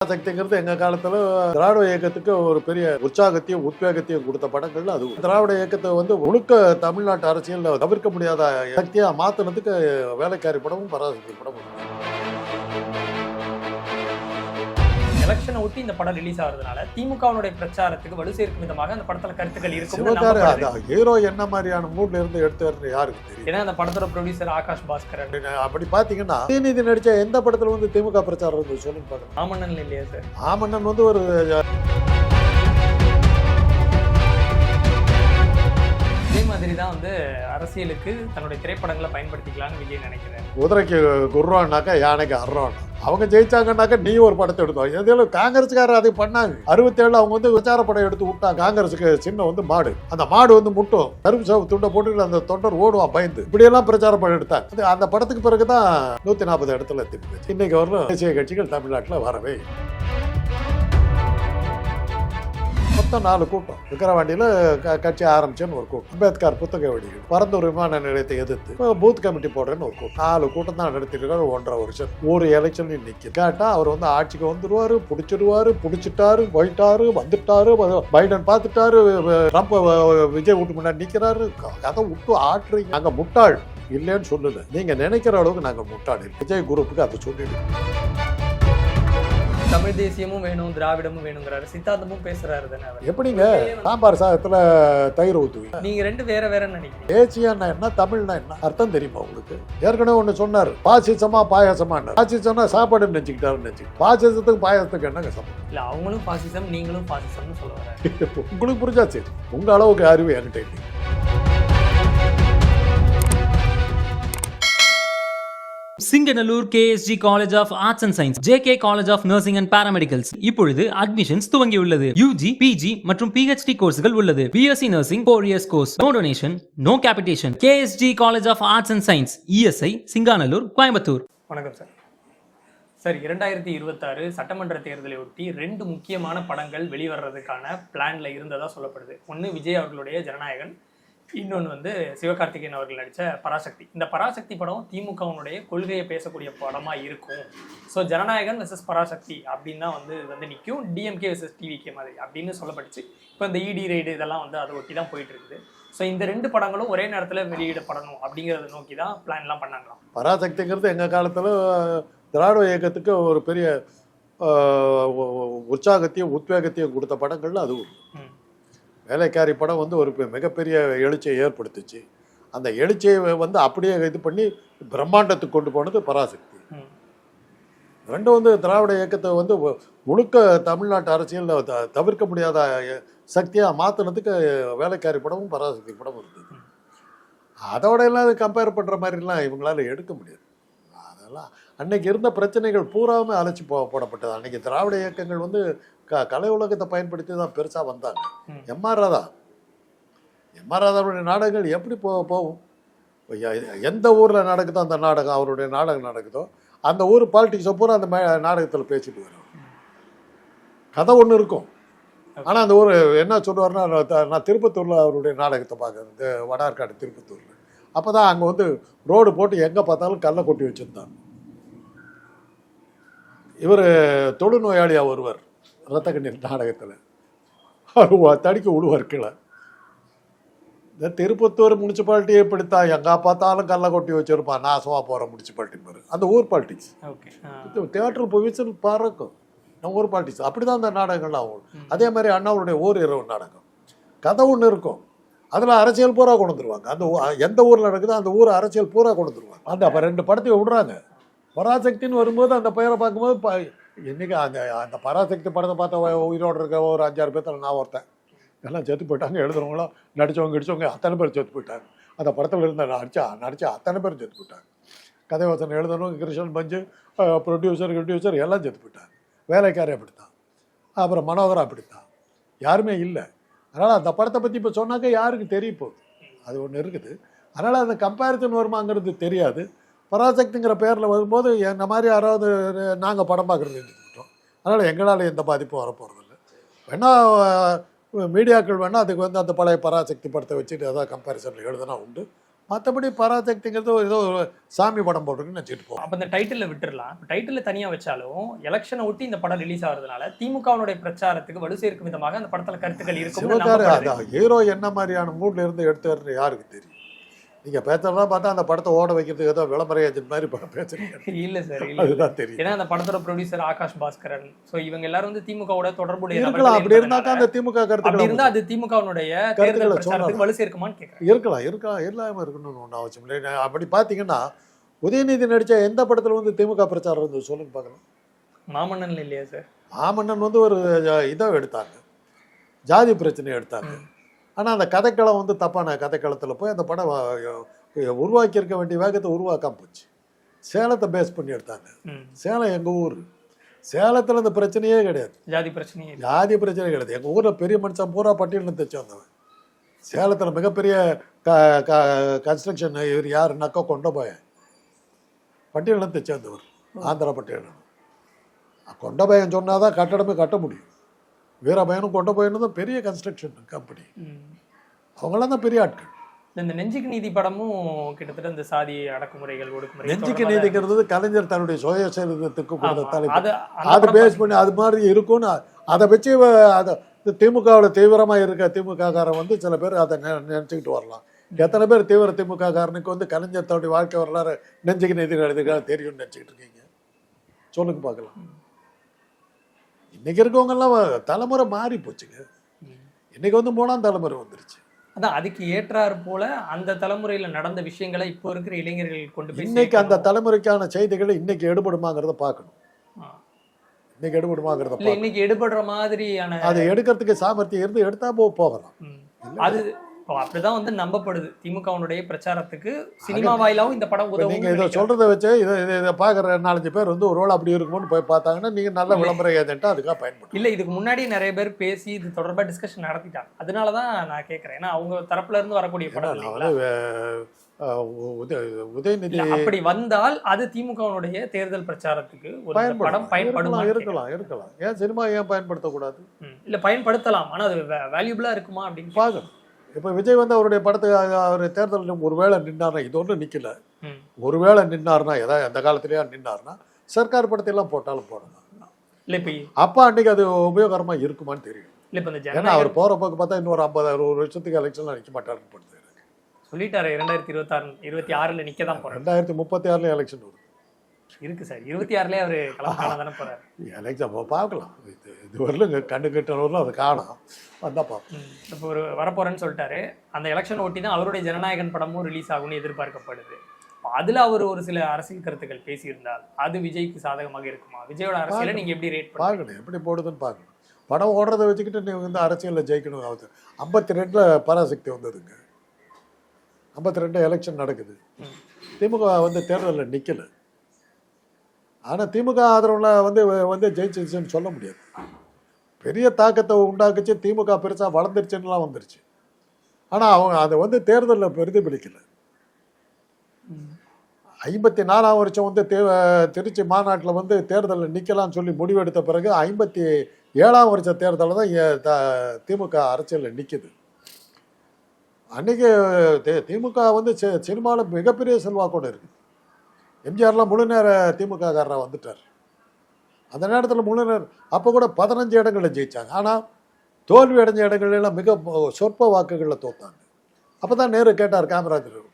சக்திங்கிறது எங்க காலத்துல திராவிட இயக்கத்துக்கு ஒரு பெரிய உற்சாகத்தையும் உத்வேகத்தையும் கொடுத்த படங்கள்ல அது திராவிட இயக்கத்தை முழுக்க தமிழ்நாட்டு அரசியல்ல தவிர்க்க முடியாத சக்தியா மாத்தினதுக்கு வேலைக்காரி படமும் பராசக்தி படமும். எலெக்ஷனை ஒட்டி இந்த படம் ரிலீஸ் ஆகிறதுனால திமுகவுடைய பிரச்சாரத்துக்கு வலு சேர்க்கும் விதமாக அந்த படத்துல கருத்துக்கள் இருக்கும். ஹீரோ என்ன மாதிரியான மூட்ல இருந்து எடுத்து வரது யாருக்கு தெரியும்? ஏன்னா அந்த படத்தோட ப்ரொடியூசர் ஆகாஷ் பாஸ்கர். அப்படி பாத்தீங்கன்னா நீதி நடிச்ச எந்த படத்துல திமுக பிரச்சாரம் வந்து சொல்லுங்க பாருங்க. ஆமண்ணன் இல்லையா சார்? ஆமண்ணன் ஒரு இதே மாதிரி தான் அரசியலுக்கு தன்னுடைய திரைப்படங்களை பயன்படுத்திக்கலாம்னு விஜய் நினைக்கிறேன். குதிரைக்கு குர்ரான்னாக்கா யானைக்கு அர்றான்னா அவங்க ஜெயிச்சாங்கன்னாக்கா நீ ஒரு படத்தை எடுத்தோம். எதிலும் காங்கிரஸ்காரர் அதை பண்ணாங்க. 67 அவங்க பிரச்சார படம் எடுத்து விட்டாங்க. காங்கிரஸுக்கு சின்ன மாடு, அந்த மாடு முட்டும் கருப்பு சவப்பு துண்டை போட்டு அந்த தொண்டர் ஓடுவான் பயந்து. இப்படியெல்லாம் பிரச்சார படம் எடுத்தாங்க. அந்த படத்துக்கு பிறகுதான் 140 இடத்துல எத்திருக்கு. இன்னைக்கு வரலும் தேசிய கட்சிகள் தமிழ்நாட்டில் வரவே மொத்தம் 4 கூட்டம். விக்கிரவாண்டியில் கட்சி ஆரம்பிச்சேன்னு ஒரு கூட்டம், அம்பேத்கர் புத்தக வெடிகள், பரந்தூர் விமான நிலையத்தை எதிர்த்து பூத் கமிட்டி போடுறேன்னு ஒரு கூட்டம். 4 கூட்டம் தான் நடத்திருக்காரு 1.5 வருஷம். ஒரு எலெக்ஷன் நிற்க கேட்டா அவர் ஆட்சிக்கு வந்துருவாரு, பிடிச்சிருவாரு, பிடிச்சிட்டாரு, போயிட்டாரு, வந்துட்டாரு, பைடன் பார்த்துட்டாரு, ட்ரம்ப் விஜய் வீட்டு முன்னாடி நிற்கிறாரு. அதை விட்டு ஆட்டுறீங்க. நாங்கள் முட்டாள் இல்லைன்னு சொல்லல, நீங்க நினைக்கிற அளவுக்கு நாங்கள் முட்டாள். விஜய் குரூப்புக்கு அதை சொல்லிடுங்க. தமிழ் தேசியமும் வேணும், திராவிடமும் வேணுங்கிறாரு, சித்தாந்தமும் பேசுறாரு தானே. எப்படிங்க சாம்பார் சாதத்துல தயிர் ஊத்துவீங்க? நீங்க ரெண்டு வேற வேற நினைக்கிறீங்க. தேசியன்னா என்ன, தமிழ்னா என்ன அர்த்தம் தெரியுமா உங்களுக்கு? ஏற்கனவே ஒண்ணு சொன்னாரு, பாசிசமா பாயாசமா. பாசிசம்னா சாப்பாடு நினைச்சுக்கிட்டாரு. பாசிசத்துக்கு பாயாசத்துக்கு என்னங்க சம்பந்தம்? இல்ல அவங்களும் பாசிசம், நீங்களும் பாசிசம்னு சொல்லுவாங்க. உங்களுக்கு புரிஞ்சாச்சு. உங்க அளவுக்கு அறிவு என்கிட்ட இல்லை. Singanallur KSG college of arts and science, JK college of nursing and paramedicals இப்பொழுது அட்மிஷன்ஸ் துவங்கியுள்ளது. UG, PG மற்றும் PhD கோர்ஸ்கள் உள்ளது. BSc nursing 4 years course. No donation, no capitation. KSG college of arts and science, ESI, Singanallur, Coimbatore. வணக்கம் sir. Sir, 2026 சட்டமன்ற தேர்தலை ஒட்டி 2 முக்கியமான படங்கள் வெளிவரதுக்கான பிளான்ல இருந்ததா சொல்லப்படுது. ஒன்று விஜய் அவர்களுடைய ஜனநாயகன், இன்னொன்று சிவகார்த்திகேயன் அவர்கள் நடித்த பராசக்தி. இந்த பராசக்தி படம் திமுகவுடைய கொள்கையை பேசக்கூடிய படமாக இருக்கும். ஸோ ஜனநாயகன் வெர்சஸ் பராசக்தி அப்படின்னு தான் நிற்கும். DMK வெர்சஸ் TVK மாதிரி அப்படின்னு சொல்லப்பட்டுச்சு. இப்போ இந்த ED ரைடு இதெல்லாம் அதை ஒட்டி தான் போயிட்டு இருக்குது. ஸோ இந்த 2 படங்களும் ஒரே நேரத்தில் வெளியிடப்படணும் அப்படிங்கிறத நோக்கி தான் பிளான்லாம் பண்ணாங்களாம். பராசக்திங்கிறது எங்கள் காலத்தில் திராவிட இயக்கத்துக்கு ஒரு பெரிய உற்சாகத்தையும் உத்வேகத்தையும் கொடுத்த படங்கள்ல அது ஒன்று. வேலைக்காரி படம் ஒரு மிகப்பெரிய எழுச்சியை ஏற்படுத்துச்சு. அந்த எழுச்சியை அப்படியே இது பண்ணி பிரம்மாண்டத்துக்கு கொண்டு போனது பராசக்தி. ரெண்டும் திராவிட இயக்கத்தை முழுக்க தமிழ்நாட்டு அரசியலில் தவிர்க்க முடியாத சக்தியாக மாற்றினதுக்கு வேலைக்காரி படமும் பராசக்தி படமும் இருந்தது. அதோட எல்லாம் கம்பேர் பண்ணுற மாதிரிலாம் இவங்களால எடுக்க முடியாது. அதெல்லாம் அன்னைக்கு இருந்த பிரச்சனைகள் பூராமே அழைச்சி போடப்பட்டது. அன்னைக்கு திராவிட இயக்கங்கள் கலை உலகத்தை பயன்படுத்தி தான் பெருசாக வந்தாங்க. எம்ஆர் ராதாவுடைய நாடகங்கள் எப்படி போகும்? எந்த ஊரில் நடக்குதோ அந்த நாடகம், அவருடைய நாடகம் நடக்குதோ அந்த ஊர் பாலிட்டிக்ஸை பூரா அந்த நாடகத்தில் பேசிட்டு வரும். கதை ஒன்று இருக்கும். ஆனால் அந்த ஊர் என்ன சொல்லுவார்னா, நான் திருப்பத்தூரில் அவருடைய நாடகத்தை பார்க்குறது, வடார்காடு திருப்பத்தூரில். அப்போ தான் அங்கே ரோடு போட்டு எங்கே பார்த்தாலும் கல்லை கொட்டி வச்சுருந்தாங்க. இவர் தொழுநோயாளியாக வருவார் ரத்த கண்ணீர் நாடகத்தில், தடிக்க விடுவார் கீழே. இந்த திருப்பத்தூர் முனிசிபாலிட்டியை பிடித்தான் எங்கே பார்த்தாலும் கல்லை கொட்டி வச்சிருப்பான், நாசமாக போகிற முனிசிபாலிட்டி பாரு. அந்த ஊர் பாலிட்டிக்ஸ் தியேட்டர் பொவிஷன் பறக்கும். நம்ம ஊர் பாலிட்டிக்ஸ் அப்படி தான் அந்த நாடகங்கள்லாம் ஆகும். அதே மாதிரி அண்ணாவுடைய ஓர் இரவு நாடகம் கதை ஒன்று இருக்கும். அதில் அரசியல் பூரா கொண்டு வந்துருவாங்க. அந்த எந்த ஊரில் நடக்குதோ அந்த ஊர் அரசியல் பூரா கொண்டு வந்துருவாங்க. அந்த 2 படத்தையும் விடுறாங்க. பராசக்தின்னு வரும்போது அந்த பெயரை பார்க்கும்போது இன்னைக்கு அந்த பராசக்தி படத்தை பார்த்த உயிரோடு இருக்க ஒரு 5-6 பேர்த்தில் நான் ஒருத்தன். எல்லாம் செத்து போயிட்டாங்க. எழுதுறவங்களாம் நடித்தவங்க கிடிச்சவங்க அத்தனை பேர் செத்து போயிட்டாங்க. அந்த படத்தில் இருந்த நடித்த அத்தனை பேர் செத்து போயிட்டாங்க. கதை வசனம் எழுதுறவங்க கிருஷ்ணன் பஞ்சு, ப்ரொடியூசர் எல்லாம் செத்து போயிட்டாங்க. வேலைக்காரே அப்படித்தான், அப்புறம் மனோகரா அப்படித்தான், யாருமே இல்லை. அதனால் அந்த படத்தை பற்றி இப்போ சொன்னாக்க யாருக்கு தெரிய போகுது? அது ஒன்று இருக்குது. அதனால் அந்த கம்பேரிசன் வருமாங்கிறது தெரியாது. பராசக்திங்கிற பேரில் வரும்போது இந்த மாதிரி யாராவது நாங்கள் படம் பார்க்குறது இருந்துக்கிட்டோம். அதனால் எங்களால் எந்த பாதிப்பும் வரப்போகிறதில்ல. வேணால் மீடியாக்கள் வேணால் அதுக்கு அந்த பழைய பராசக்தி படத்தை வச்சுட்டு ஏதாவது கம்பேரிசனில் எழுதுனா உண்டு. மற்றபடி பராசக்திங்கிறது ஏதோ ஒரு சாமி படம் போட்டுருக்குன்னு வச்சுட்டு போவோம். அப்ப இந்த டைட்டில் விட்டுறலாம். டைட்டில் தனியா வச்சாலும் எலெக்ஷனை ஒட்டி இந்த படம் ரிலீஸ் ஆகுறதுனால திமுகவுடைய பிரச்சாரத்துக்கு வலு சேர்க்கும் விதமாக அந்த படத்துல கருத்துக்கள் சிவகாரு இருக்கும். அதான் ஹீரோ என்ன மாதிரியான மூட்ல இருந்து எடுத்து யாருக்கு தெரியும்? நீங்க பேசுறதெல்லாம் பார்த்தா அந்த படத்தை ஓட வைக்கிறதுக்கு ஏதோ விளம்பர ஏஜென்ட் மாதிரி பேசுறீங்க. இல்ல சார், அதுதான் தெரியும். ஏன்னா அந்த படத்தோட ப்ரொடியூசர் ஆகாஷ் பாஸ்கரன், சோ இவங்க எல்லாரும் வந்து திமுகவோட தொடர்புடைய இருக்கலாம். அப்படி இருந்தாக்கா அந்த திமுக அப்படி கருத்து இருந்தா அது திமுகவுடைய தேர்தல் பிரச்சாரத்துக்கு வலு சேர்க்குமான்னு கேட்கறேன். இருக்கலாம் எல்லாமே இருக்கணும்னு ஒன்றும் அவசியம் இல்லை. அப்படி பார்த்தீங்கன்னா உதயநிதி நடித்த எந்த படத்தில் வந்து திமுக பிரச்சாரம் இருந்தது சொல்லுங்க பார்க்கலாம். மாமன்னன் இல்லையா சார்? மாமன்னன் வந்து ஒரு இதை எடுத்தாங்க, ஜாதி பிரச்சனையை எடுத்தாங்க. ஆனால் அந்த கதைக்களம் வந்து தப்பான கதைக்களத்தில் போய் அந்த படம் உருவாக்கி இருக்க வேண்டிய வேகத்தை உருவாக்காம போச்சு. சேலத்தை பேஸ் பண்ணி எடுத்தாங்க. சேலம் எங்கள் ஊர். சேலத்தில் அந்த பிரச்சனையே கிடையாது, ஜாதி பிரச்சனையே கிடையாது. எங்கள் ஊரில் பெரிய மனுஷன் பூரா பட்டியலில் தைச்சு வந்தவன். சேலத்தில் மிகப்பெரிய கன்ஸ்ட்ரக்ஷன் இவர் யாருன்னாக்கா கொண்டபோயன், பட்டியலில் தைச்சு வந்தவர், ஆந்திரா பட்டியலில். கொண்டபோயன் சொன்னாதான் கட்டடமே கட்ட முடியும். வீரபயனும் கொண்டபோயனும் தான் பெரிய கன்ஸ்ட்ரக்ஷன் கம்பெனி. அவங்களாம் தான் பெரிய ஆட்கள். இந்த நெஞ்சுக்கு நீதி படமும் கிட்டத்தட்ட இந்த சாதி அடக்குமுறைகள் ஒடுக்குமுறை. நெஞ்சுக்கு நீதிங்கிறது கலைஞர் தன்னுடைய சுயசரிதத்துக்கு கொடுத்த தலைப்பு. அது பேஸ் பண்ணி அது மாதிரி இருக்கும்னு அதை வச்சு அதை திமுகவில் தீவிரமாக இருக்க திமுககாரன் வந்து சில பேர் அதை நினச்சிக்கிட்டு வரலாம். எத்தனை பேர் தீவிர திமுககாரனுக்கு வந்து கலைஞர் தன்னுடைய வாழ்க்கை வரலாறு நெஞ்சுக்கு நீதி எழுதுக்காக தெரியும்னு நினச்சிக்கிட்டு இருக்கீங்க? சொல்லுங்க பார்க்கலாம். இன்னைக்கு இருக்கவங்கெல்லாம் தலைமுறை மாறி போச்சுங்க. இன்னைக்கு வந்து 3ஆம் தலைமுறை வந்துருச்சு. அதான் அதுக்கு ஏற்றாறு போல அந்த தலைமுறையில நடந்த விஷயங்களை இப்போ இருக்கிற இளைஞர்கள் கொண்டு போய் இன்னைக்கு அந்த தலைமுறைக்கான செய்திகளை இன்னைக்கு எடுபடுமாங்கிறத பார்க்கணும். இன்னைக்கு எடுபடுமாங்கிறத இன்னைக்கு எடுபடுற மாதிரியான அதை எடுக்கிறதுக்கு சாமர்த்தியம் இருந்து எடுத்தா போகலாம். அது அப்படிதான் வந்து நம்பப்படுது. திமுகவுடைய பிரச்சாரத்துக்கு சினிமா வாயிலாவும் இந்த படம் உதவும். நீங்க இதை சொல்றதை வச்சு இதை பாக்குற 4-5 பேர் வந்து ஒருவேளை அப்படி இருக்கும்னு போய் பார்த்தாங்கன்னா நீங்க நல்ல விளம்பர ஏஜென்ட்டா அதுக்காக பயன்படும். இல்ல, இதுக்கு முன்னாடியே நிறைய பேர் பேசி இது தொடர்பா டிஸ்கஷன் நடத்திட்டாங்க. அதனாலதான் நான் கேட்கறேன். ஏன்னா அவங்க தரப்புல இருந்து வரக்கூடிய படம் உதயநிதி அப்படி வந்தால் அது திமுகவுடைய தேர்தல் பிரச்சாரத்துக்கு ஒரு படம் பயன்படுமா? இருக்கலாம். ஏன் சினிமா ஏன் பயன்படுத்தக்கூடாது? இல்ல பயன்படுத்தலாம், ஆனா அது வேல்யூபிளா இருக்குமா அப்படின்னு பாக்கணும். இப்ப விஜய் வந்து அவருடைய படத்தை அவர் தேர்தல் ஒருவேளை நின்னார்னா, இது ஒன்றும் நிக்கல, ஒருவேளை நின்னார்னா, ஏதாவது அந்த காலத்திலேயே நின்னார்னா சர்க்கார் படத்தை எல்லாம் போட்டாலும் போடலாம். இல்ல இப்ப அப்ப அன்னைக்கு அது உபயோகரமா இருக்குமான்னு தெரியும். இல்ல இப்ப ஏன்னா அவர் போற போக்கு பார்த்தா இன்னொரு 50-60 வருஷத்துக்கு எலெக்ஷன்ல நிக்க மாட்டாருன்னு படுது. சொல்லிட்டாரு 2026 நிக்க தான் போறாரு. 2036 எலெக்ஷன் வருது இருக்கு சார். 26 அவரு கலந்து தானே போறாரு. எலெக்ஷன் பார்க்கலாம். இது வரலும் கண்ணு கட்டணும் அதை காணும் வந்தா பார்ப்போம். இப்போ ஒரு வரப்போறேன்னு சொல்லிட்டாரு. அந்த எலெக்ஷன் ஒட்டி தான் அவருடைய ஜனநாயகன் படமும் ரிலீஸ் ஆகும்னு எதிர்பார்க்கப்படுது. அதுல அவர் ஒரு சில அரசியல் கருத்துக்கள் பேசியிருந்தால் அது விஜய்க்கு சாதகமாக இருக்குமா? விஜயோட அரசியலை நீங்க எப்படி ரேட் பார்க்கணும், எப்படி போடுதுன்னு பார்க்கணும். படம் ஓடுறதை வச்சுக்கிட்டு நீங்க வந்து அரசியலில் ஜெயிக்கணும். 52 பராசக்தி வந்ததுங்க. 52 எலெக்ஷன் நடக்குது. திமுக வந்து தேர்தலில் நிக்கல. ஆனா திமுக ஆதரவுல வந்து ஜெயிச்சிருச்சுன்னு சொல்ல முடியாது. பெரிய தாக்கத்தை உண்டாக்குச்சு. திமுக பெருசா வளர்ந்துருச்சுன்னுலாம் வந்துருச்சு. ஆனா அவங்க அதை வந்து தேர்தலில் பிரதிபலிக்கல. 54ஆம் வருஷம் வந்து திருச்சி மாநாட்டில் வந்து தேர்தலில் நிற்கலாம்னு சொல்லி முடிவெடுத்த பிறகு 57ஆம் வருஷ தேர்தலில் தான் திமுக அரசியலில் நிற்குது. அன்றைக்கி திமுக வந்து சினிமாவில் மிகப்பெரிய செல்வாக்கோடு இருக்குது. எம்ஜிஆர்லாம் முழு நேர திமுககாரராக வந்துட்டார். அந்த நேரத்தில் முழு நேரம் அப்போ கூட 15 இடங்களில் ஜெயித்தாங்க. ஆனால் தோல்வி அடைஞ்ச இடங்கள்லாம் மிக சொற்ப வாக்குகளில் தோத்தாங்க. அப்போ தான் நேரு கேட்டார் காமராஜர்,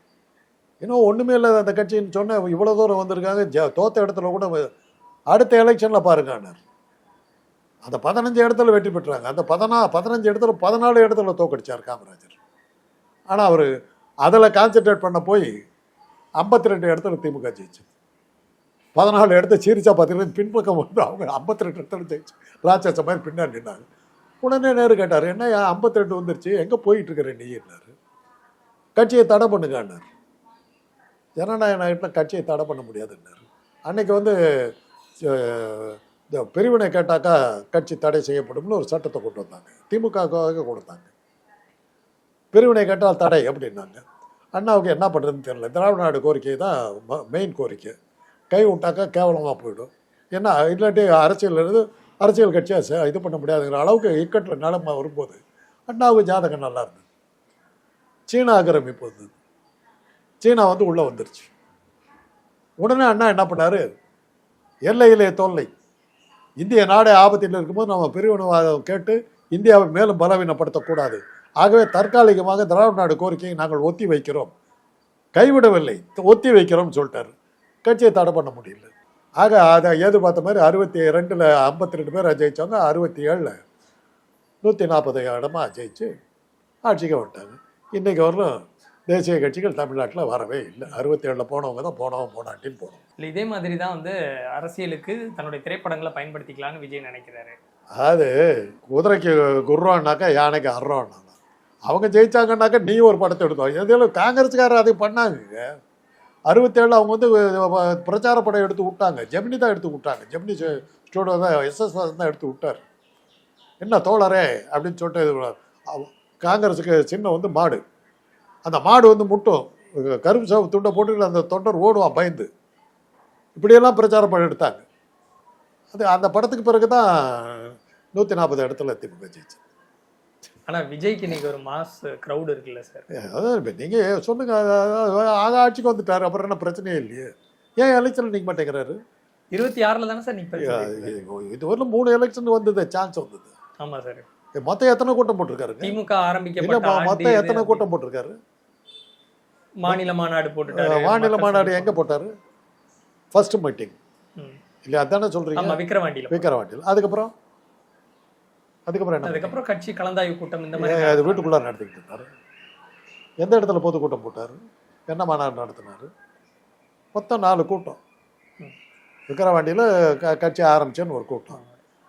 இன்னும் ஒன்றுமே இல்லை அந்த கட்சின்னு சொன்ன, இவ்வளோ தூரம் வந்திருக்காங்க, தோத்த இடத்துல கூட அடுத்த எலெக்ஷனில் பாருங்கன்னார். அந்த 15 இடத்துல வெற்றி பெற்றாங்க. அந்த 15 இடத்துல 14 இடத்துல தோக்கடிச்சார் காமராஜர். ஆனால் அவர் அதில் கான்சென்ட்ரேட் பண்ண போய் 52 இடத்துல திமுக ஜெயிச்சு. 14 இடத்த சீரிச்சா பார்த்தீங்கன்னா பின்பக்கம் வந்து அவங்க 52 இடத்துல ஜெயிச்சு ராட்சச மாதிரி பின்னாடி நின்னாங்க. உடனே நேரு கேட்டார், என்ன 52 வந்துருச்சு, எங்கே போயிட்டு இருக்கிற நீன்னாரு. கட்சியை தடை பண்ணுங்கன்னார். ஜனநாயக நாயகத்தில் கட்சியை தடை பண்ண முடியாதுன்னாரு. அன்னைக்கு வந்து இந்த பிரிவினை கேட்டாக்கா கட்சி தடை செய்யப்படும்னு ஒரு சட்டத்தை கொண்டு வந்தாங்க. திமுகவுக்காக கொடுத்தாங்க. பிரிவினை கேட்டால் தடை அப்படின்னாங்க. அண்ணாவுக்கு என்ன பண்ணுறதுன்னு தெரியல. திராவிட நாடு கோரிக்கை தான் மெயின் கோரிக்கை. கை விட்டாக்கா கேவலமாக போயிடும். ஏன்னா இல்லாட்டி அரசியல் கட்சியாக இது பண்ண முடியாதுங்கிற அளவுக்கு இக்கட்டில் நிலைமை வரும்போது அண்ணாவுக்கு ஜாதகம் நல்லா இருந்தது. சீன ஆக்கிரமிப்பு வந்தது. சீனா வந்து உள்ளே வந்துருச்சு. உடனே அண்ணா என்ன பண்ணார், எல்லையிலே தொல்லை, இந்திய நாடே ஆபத்தில் இருக்கும்போது நம்ம பிரிவினைவாதம் கேட்டு இந்தியாவை மேலும் பலவீனப்படுத்தக்கூடாது, ஆகவே தற்காலிகமாக திராவிட நாடு கோரிக்கையை நாங்கள் ஒத்தி வைக்கிறோம், கைவிடவில்லை, ஒத்தி வைக்கிறோம்னு சொல்லிட்டாரு. கட்சியை தடை பண்ண முடியல. ஆக அதை எதிர்பார்த்த மாதிரி 62ல் 52 பேர் ஜெயித்தவங்க 67ல் 140 இடமா ஜெயிச்சு ஆட்சிக்கு வந்துட்டாங்க. இன்றைக்கி வரலும் தேசிய கட்சிகள் தமிழ்நாட்டில் வரவே இல்லை. 67ல் போனவங்க தான் போனாட்டின்னு போனோம். இல்லை, இதே மாதிரி தான் வந்து அரசியலுக்கு தன்னுடைய திரைப்படங்களை பயன்படுத்திக்கலாம்னு விஜய் நினைக்கிறாரு. அது குதிரைக்கு குர்ரோன்னாக்கா யானைக்கு அர்றோன்னா, அவங்க ஜெயிச்சாங்கன்னாக்கா நீ ஒரு படத்தை எடுத்தோம். எதில் காங்கிரஸ்காரர் அதை பண்ணாங்க. 67 அவங்க வந்து பிரச்சார படம் எடுத்து விட்டாங்க. ஜெமினி தான் எடுத்து விட்டாங்க. ஜெமினி ஸ்டூடியோ தான் எஸ்எஸ் தான் எடுத்து விட்டார். என்ன தோழரே அப்படின்னு சொல்லிட்டு காங்கிரஸுக்கு சின்னம் வந்து மாடு. அந்த மாடு வந்து முட்டும், கருப்பு சவப்பு துண்டை போட்டு அந்த தொண்டர் ஓடுவான் பயந்து. இப்படியெல்லாம் பிரச்சார படம் எடுத்தாங்க. அது அந்த படத்துக்கு பிறகு தான் 140 இடத்துல திமுக ஜெயிச்சு. ஆனால் விஜய்க்கு இன்னைக்கு ஒரு மாஸ் க்ரௌடு இருக்குல்ல சார்? அதான் நீங்கள் சொன்னுங்க, ஆட்சிக்கு வந்துட்டார், அப்புறம் என்ன பிரச்சனையே இல்லையே. ஏன் எலெக்ஷன் நிற்க மாட்டேங்கிறாரு? 26ல் தானே சார் நிற்பாரு. இது வரலும் 3 எலெக்ஷன் வந்தது, சான்ஸ் வந்தது. ஆமாம் சார். மொத்தம் எத்தனை கூட்டம் போட்டிருக்காரு திமுக ஆரம்பிக்கப்பட்ட மொத்தம் எத்தனை கூட்டம் போட்டிருக்காரு? மாநில மாநாடு போட்டுட்டாரு. மாநில மாநாடு எங்கே போட்டார்? ஃபர்ஸ்ட் மீட்டிங் இல்லையா? அதானே சொல்கிறீங்க? விக்கிரவாண்டியில். அதுக்கப்புறம் என்ன? அதுக்கப்புறம் கட்சி கலந்தாய்வு கூட்டம் இந்த மாதிரி அது வீட்டுக்குள்ளார நடத்திக்கிட்டு இருந்தார். எந்த இடத்துல பொதுக்கூட்டம் போட்டார்? என்ன மாநாடு நடத்தினார்? மொத்தம் 4 கூட்டம். விக்கிரவாண்டியில் கட்சி ஆரம்பிச்சேன்னு ஒரு கூட்டம்,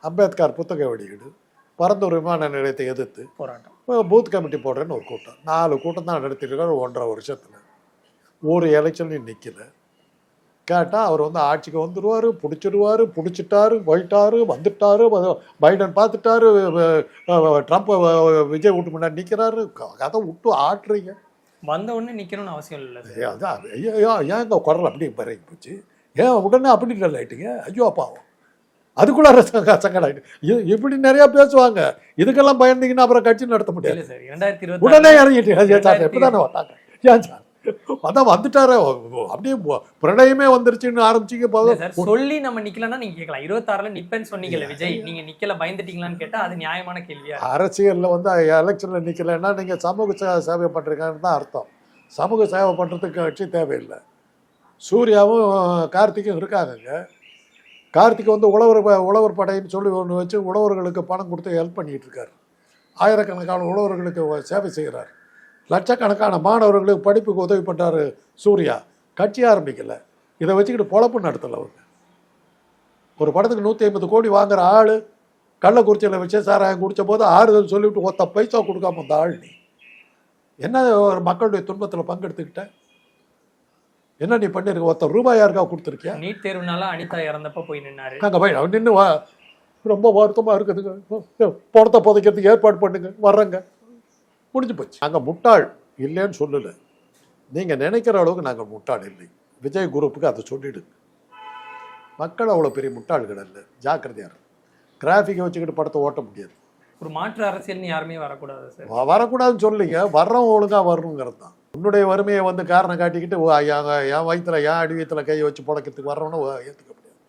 அம்பேத்கர் புத்தக வெளியீடு, பரந்தூர் விமான நிலையத்தை எதிர்த்து போராட்டம், பூத் கமிட்டி போடுறேன்னு ஒரு கூட்டம். 4 கூட்டம் தான் நடத்திருக்காரு 1.5 வருஷத்தில். ஒரு எலெக்ஷன்லையும் நிற்கல. கேட்டால் அவர் வந்து ஆட்சிக்கு வந்துடுவார், பிடிச்சிட்டாரு, போயிட்டாரு, வந்துட்டாரு, பைடன் பார்த்துட்டாரு, ட்ரம்ப் விஜய் வீட்டு முன்னாடி நிற்கிறாரு. கதை விட்டு ஆட்டுறீங்க. வந்த உடனே நிற்கணும்னு அவசியம் இல்லை. அதான் ஏன் இந்த குரல் அப்படி பறங்கி போச்சு? ஏன் உடனே அப்படி இல்லை ஆயிட்டீங்க? ஐயோ அப்பாவும் அதுக்குள்ள சங்கடாயிட்டு இப்படி நிறையா பேசுவாங்க. இதுக்கெல்லாம் பயந்தீங்கன்னா அப்புறம் கட்சி நடத்த முடியாது. உடனே இறங்கிட்டு எப்படிதானே வந்தாங்க? ஏன் சார் அதான் வந்துட்டாரு, அப்படியே பிரளயமே வந்துருச்சுன்னு ஆரம்பிச்சிங்க. சொல்லி நம்ம நிக்கலன்னா நீங்க கேட்கலாம். 26ல் நிப்பேன்னு சொன்னீங்கல்ல விஜய், நீங்க நிக்கல பயந்துட்டீங்களான்னு கேட்டா அது நியாயமான கேள்வியா? அரசியல்ல வந்து எலெக்ஷன்ல நிக்கலன்னா நீங்க சமூக சேவை பண்றீங்கன்னு தான் அர்த்தம். சமூக சேவை பண்றதுக்கு கட்சி தேவையில்லை. சூர்யாவும் கார்த்திக்கும் இருக்காங்க. கார்த்திக் வந்து உழவர் படைன்னு சொல்லி ஒன்று வச்சு உழவர்களுக்கு பணம் கொடுத்து ஹெல்ப் பண்ணிட்டு இருக்காரு. ஆயிரக்கணக்கான உழவர்களுக்கு சேவை செய்கிறார். லட்சக்கணக்கான மாணவர்களுக்கு படிப்புக்கு உதவி பண்ணுறாரு சூர்யா. கட்சி ஆரம்பிக்கலை, இதை வச்சுக்கிட்டு பொழப்பு நடத்தலை. அவங்க ஒரு படத்துக்கு 150 கோடி வாங்குற ஆள் கள்ளக்குறிச்சியில் வச்சு சாராயம் குடித்த போது ஆறுதல் சொல்லிவிட்டு 1 பைசா கொடுக்காம அந்த ஆள் நீ என்ன ஒரு மக்களுடைய துன்பத்தில் பங்கெடுத்துக்கிட்ட? என்ன நீ பண்ணிருக்க? 1 ரூபாய் யாருக்கா கொடுத்துருக்கியா? நீட் தேர்வுனால அனிதா இறந்தப்ப போய் நின்னாரு. அங்கே போய் நின்று ரொம்ப வருத்தமாக இருக்குதுங்க, பணத்தை புதைக்கிறதுக்கு ஏற்பாடு பண்ணுங்க, வர்றங்க, முடிஞ்சு போச்சு. நாங்கள் முட்டாள் இல்லைன்னு சொல்லலை. நீங்கள் நினைக்கிற அளவுக்கு நாங்கள் முட்டாள் இல்லை. விஜய் குரூப்புக்கு அதை சொல்லிடுங்க. மக்கள் அவ்வளோ பெரிய முட்டாள்கள் இல்லை, ஜாக்கிரதையாக இருக்கும். கிராஃபிக்கை வச்சுக்கிட்டு படத்தை ஓட்ட முடியாது. ஒரு மாற்று அரசியல்னு யாருமே வரக்கூடாது சார். வரக்கூடாதுன்னு சொல்லிங்க, வர்றவங்க ஒழுங்காக வரணுங்கிறது தான். உன்னுடைய வறுமையை வந்து காரணம் காட்டிக்கிட்டு என் வயிற்றுல என் அடி வயிற்றுல கையை வச்சு புடைக்கிறதுக்கு வர்றவனு ஏற்றுக்க முடியாது.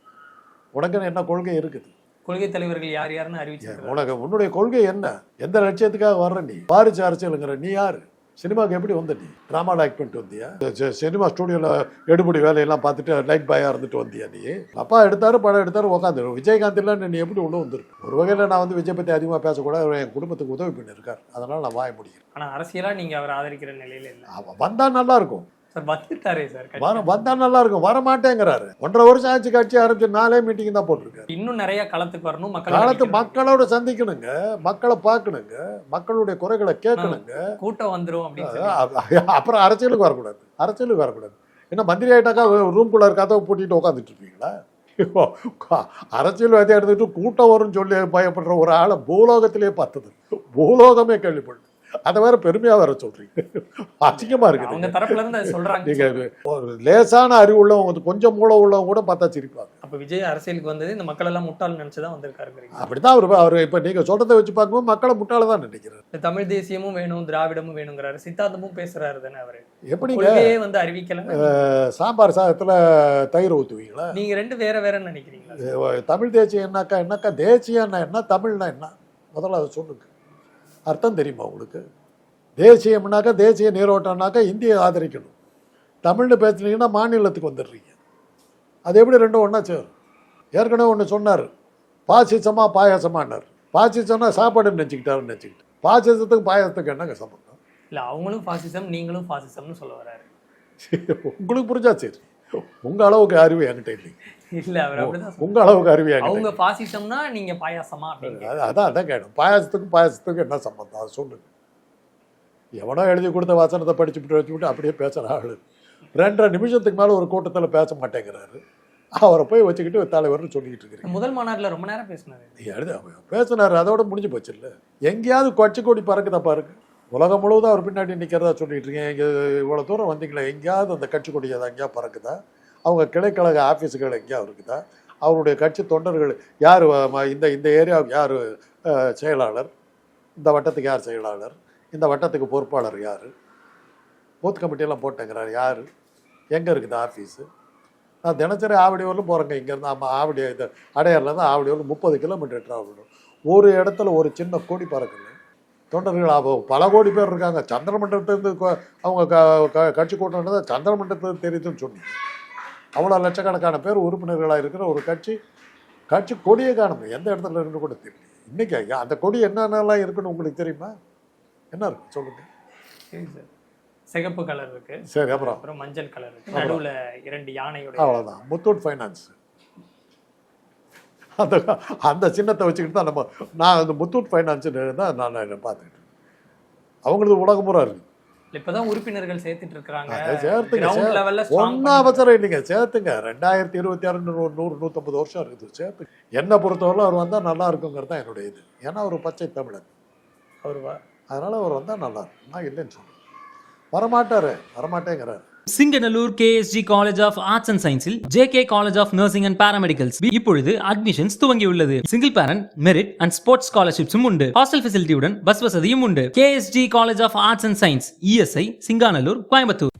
உனக்குன்னு என்ன கொள்கை இருக்குது? கொள்கை தலைவர்கள் யார் யாருன்னு அறிவிச்சாங்க. உனக்கு உன்னுடைய கொள்கை என்ன? எந்த லட்சியத்துக்காக வர்ற நீ? வாரிசு அரசியலுங்கிற நீ யாரு? சினிமாவுக்கு எப்படி வந்த நீ? ட்ராமாவில் ஆக்ட் பண்ணிட்டு வந்தியா? சினிமா ஸ்டூடியோவில் எடுபடி வேலையெல்லாம் பார்த்துட்டு லைட் பாயாக இருந்துட்டு வந்தியா நீ? அப்பா எடுத்தாரு, படம் எடுத்தாரு, உட்காந்து. விஜயகாந்த் இல்லை நீ எப்படி உள்ள வந்துருக்கு? ஒரு வகையில் நான் வந்து விஜய் பற்றி அதிகமாக பேசக்கூடாது, என் குடும்பத்துக்கு உதவி பண்ணியிருக்காரு, அதனால் நான் வாய முடிக்கிறேன். ஆனால் அரசியலாக நீங்கள் அவர் ஆதரிக்கிற நிலையில் இல்லை. அவன் வந்தால் நல்லா இருக்கும். வந்துட்டாரே சார், வந்தா நல்லா இருக்கும், வர மாட்டேங்கிறாரு. 1.5 வருஷம் ஆச்சு கட்சி ஆரம்பிச்சு, 4 மீட்டிங் தான் போட்டிருக்காரு. இன்னும் நிறைய களத்துக்கு வரணும், மக்களோட சந்திக்கணுங்க, மக்களை பார்க்கணுங்க, மக்களுடைய குறைகளை கேட்கணுங்க. கூட்டம் வந்துடும் அப்படின்னு அப்புறம் அரசியலுக்கு வரக்கூடாது. என்ன மந்திரி ஆயிட்டாக்கா ரூம்குள்ள கதவை பூட்டிட்டு உட்காந்துட்டு இருப்பீங்களா? அரசியல்வாதியை எடுத்துக்கிட்டு கூட்டம் வரும்னு சொல்லி பயப்படுற ஒரு ஆளை பூலோகத்திலே பார்த்தது, பூலோகமே கேள்விப்படும். அதை வேற பெருமையா வேற சொல்றீங்க, அசிங்கமா அவங்க இருக்குது. தரப்புல இருந்து அதை சொல்றாங்க. நீங்க ஒரு லேசான அறிவு உள்ளவங்க, கொஞ்சம் மூளை உள்ளவங்க கூட பார்த்தா சிரிப்பாங்க. அப்ப விஜய் அரசியலுக்கு வந்தது இந்த மக்கள் எல்லாம் முட்டாள் நினைச்சுதான் வந்திருக்காருங்கிறீங்க. அப்படிதான் அவர் இப்ப நீங்க சொல்றதை வச்சு பார்க்கும்போது மக்களை முட்டாள தான் நினைக்கிறார். இந்த தமிழ் தேசியமும் வேணும், திராவிடமும் வேணுங்கிறாரு, சித்தாந்தமும் பேசுறாரு தானே அவரு. எப்படிங்க கொள்கையே வந்து அறிவிக்கல. சாம்பார் சாதத்துல தயிர் ஊத்துவீங்களா? நீங்க ரெண்டு வேற வேறன்னு நினைக்கிறீங்களா? தமிழ் தேசியம் என்னக்கா தேசியம்னா என்ன, தமிழ்னா என்ன, முதல்ல அதை சொல்லுங்க. அர்த்தம் தெரியுமா உங்களுக்கு? தேசியம்னாக்கா, தேசிய நீரோட்டம்னாக்கா இந்தியை ஆதரிக்கணும். தமிழ்னு பேசுனீங்கன்னா மாநிலத்துக்கு வந்துடுறீங்க. அது எப்படி ரெண்டும் ஒன்றா சேரும்? ஏற்கனவே ஒன்று சொன்னார், பாசிசமா பாயாசமானார். பாசிசம்னா சாப்பாடுன்னு நினச்சிக்கிட்டு பாசிசத்துக்கு பாயாசத்துக்கு என்னங்க சம்பந்தம்? இல்ல அவங்களும் பாசிசம், நீங்களும் பாசிசம்னு சொல்ல வராரு. உங்களுக்கு புரிஞ்சா சரி. உங்க அளவுக்கு அறிவு என்கிட்ட இல்லைங்க. இல்ல அவர் அப்படிதான் உங்க அளவுக்கு அறிவு என்கிட்ட அவங்க பாசிசம்னா நீங்க பாயாசமா அப்படின்னு. அதான் கேட்கணும். பாயாசத்துக்கும் என்ன சம்பந்தம், அதை சொல்லுங்க. எவனோ எழுதி கொடுத்த வசனத்தை படிச்சுட்டு வச்சுக்கிட்டு அப்படியே பேசுகிற ஆள் 2.5 நிமிஷத்துக்கு மேலே ஒரு கூட்டத்தில் பேச மாட்டேங்கிறாரு. அவரை போய் வச்சுக்கிட்டு தலைவர்னு சொல்லிக்கிட்டு இருக்கிறீங்க. முதல் மாநாட்டில் ரொம்ப நேரம் பேசினார், அதோட முடிஞ்சு போச்சு. இல்லை எங்கேயாவது கொச்சி கொடி பறக்குதா பாருங்க. உலகம் முழுவதும் அவர் பின்னாடி நிற்கிறதா சொல்லிட்டு இருக்கீங்க. இங்கே இவ்வளோ தூரம் வந்தீங்களா, எங்கேயாவது அந்த கட்சி கொடி அதை எங்கேயா பறக்குதா? அவங்க கிளைக்கழக ஆஃபீஸுகள் எங்கேயா இருக்குதா? அவருடைய கட்சி தொண்டர்கள் யார், இந்த ஏரியாவுக்கு யார் செயலாளர், இந்த வட்டத்துக்கு யார் செயலாளர், இந்த வட்டத்துக்கு பொறுப்பாளர் யார், பூத் கமிட்டியெல்லாம் போட்டேங்கிறார் யார், எங்கே இருக்குது ஆஃபீஸு? நான் தினசரி ஆவடியூரில் போகிறேங்க. இங்கேருந்து ஆவடி இது அடையாரில் தான் ஆவடியூர் 30 கிலோமீட்டர் ட்ராவல் பண்ணும். ஒரு இடத்துல ஒரு சின்ன கொடி பறக்கல. தொண்டர்கள் பல கோடி பேர் இருக்காங்க. சந்திரமண்டலத்திலேருந்து அவங்க கட்சி கூட்டம் தான் சந்திரமண்டலத்துக்கு தெரியுதுன்னு சொன்னீங்க. அவ்வளோ லட்சக்கணக்கான பேர் உறுப்பினர்களாக இருக்கிற ஒரு கட்சி கொடியை காணும். எந்த இடத்துல இருக்குன்னு கூட தெரியல. இன்றைக்கி அந்த கொடி என்னென்னலாம் இருக்குன்னு உங்களுக்கு தெரியுமா? என்ன இருக்கு சொல்லுங்க. சரி சார், சிகப்பு கலர் இருக்கு. சரி, அப்புறம் மஞ்சள் கலர் இருக்கு. நடுவில் 2 யானையோட. அவ்வளோதான். முத்தூட் ஃபைனான்ஸ் அந்த சின்னத்தை வச்சுக்கிட்டு தான் நான் அந்த முத்தூட் ஃபைனான்ஸுன்னு தான் நான் பார்த்துக்கிட்டு. அவங்களுக்கு உலகம் பூரா இருக்கு. இப்பதான் உறுப்பினர்கள் சேர்த்துட்டு இருக்காங்க. சேர்த்துங்க, ஒன்றும் அவசரம் இல்லைங்க, சேர்த்துங்க. 2026 100-150 வருஷம் இருக்குது, சேர்த்து. என்னை பொறுத்தவரை அவர் வந்தால் நல்லா இருக்குங்கிறது தான் என்னுடைய இது. ஏன்னா அவர் பச்சை தமிழன் அதனால் அவர் வந்தால் நல்லா இருக்கும். நான் இல்லைன்னு சொல்லுவேன். வரமாட்டேங்கிறார். Singanallur KSG college of arts and சயின்ஸில் JK college of nursing and paramedicals இப்பொழுது அட்மிஷன்ஸ் துவங்கியுள்ளது. Single parent, merit and sports ஸ்காலர்ஷிப்ஸும் உண்டு. ஹாஸ்டல் ஃபெசிலிட்டியுடன் பஸ் வசதியும் உண்டு. KSG college of arts and science, ESI, Singanallur, Coimbatore.